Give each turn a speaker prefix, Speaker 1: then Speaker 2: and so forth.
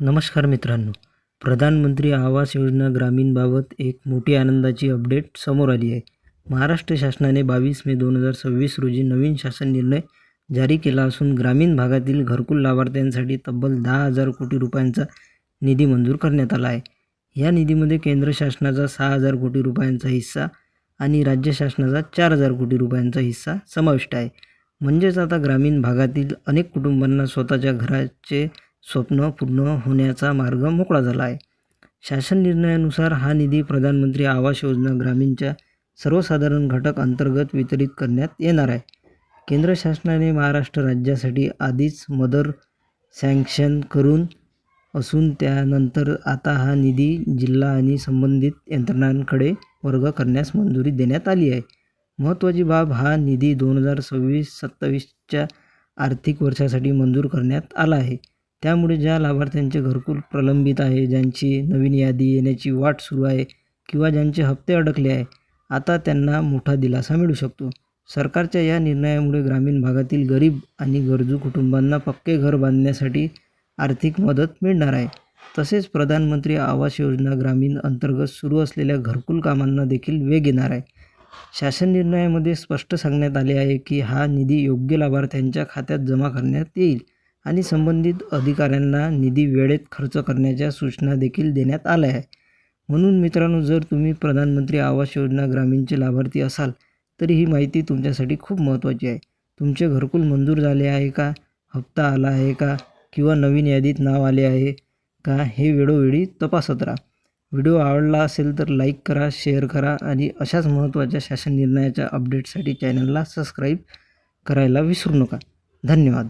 Speaker 1: नमस्कार मित्रांनो, प्रधानमंत्री आवास योजना ग्रामीणबाबत एक मोठी आनंदाची अपडेट समोर आली आहे. महाराष्ट्र शासनाने 22 मे 2026 रोजी नवीन शासन निर्णय जारी केला असून ग्रामीण भागातील घरकुल लाभार्थ्यांसाठी तब्बल 10,000 कोटी रुपयांचा निधी मंजूर करण्यात आला आहे. या निधीमध्ये केंद्र शासनाचा 6,000 कोटी रुपयांचा हिस्सा आणि राज्य शासनाचा 4,000 कोटी रुपयांचा हिस्सा समाविष्ट आहे. म्हणजेच आता ग्रामीण भागातील अनेक कुटुंबांना स्वतःच्या घराचे स्वप्न पूर्ण होण्याचा मार्ग मोकळा झाला आहे. शासन निर्णयानुसार हा निधी प्रधानमंत्री आवास योजना ग्रामीणच्या सर्वसाधारण घटक अंतर्गत वितरित करण्यात येणार आहे. केंद्र शासनाने महाराष्ट्र राज्यासाठी आधीच मदर सँक्शन करून असून त्यानंतर आता हा निधी जिल्हा आणि संबंधित यंत्रणांकडे वर्ग करण्यास मंजुरी देण्यात आली आहे. महत्त्वाची बाब, हा निधी 2026-27च्या आर्थिक वर्षासाठी मंजूर करण्यात आला आहे. त्यामुळे ज्या लाभार्थ्यांचे घरकुल प्रलंबित आहे, ज्यांची नवीन यादी येण्याची वाट सुरू आहे किंवा ज्यांचे हप्ते अडकले आहे, आता त्यांना मोठा दिलासा मिळू शकतो. सरकारच्या या निर्णयामुळे ग्रामीण भागातील गरीब आणि गरजू कुटुंबांना पक्के घर बांधण्यासाठी आर्थिक मदत मिळणार आहे. तसेच प्रधानमंत्री आवास योजना ग्रामीण अंतर्गत सुरू असलेल्या घरकुल कामांना देखील वेग येणार आहे. शासन निर्णयामध्ये स्पष्ट सांगण्यात आले आहे की हा निधी योग्य लाभार्थ्यांच्या खात्यात जमा करण्यात येईल आणि संबंधित अधिकाऱ्यांना निधी वेळेत खर्च करण्याच्या सूचना देखील देण्यात आल्या आहे. म्हणून मित्रांनो, जर तुम्ही प्रधानमंत्री आवास योजना ग्रामीणचे लाभार्थी असाल तर ही माहिती तुमच्यासाठी खूप महत्त्वाची आहे. तुमचे घरकुल मंजूर झाले आहे का? हप्ता आला आहे का? किंवा नवीन यादीत नाव आले आहे का? हे वेळोवेळी तपासत राहा. व्हिडिओ आवडला असेल तर लाईक करा, शेअर करा आणि अशाच महत्त्वाच्या शासन निर्णयाच्या अपडेटसाठी चॅनलला सबस्क्राईब करायला विसरू नका. धन्यवाद.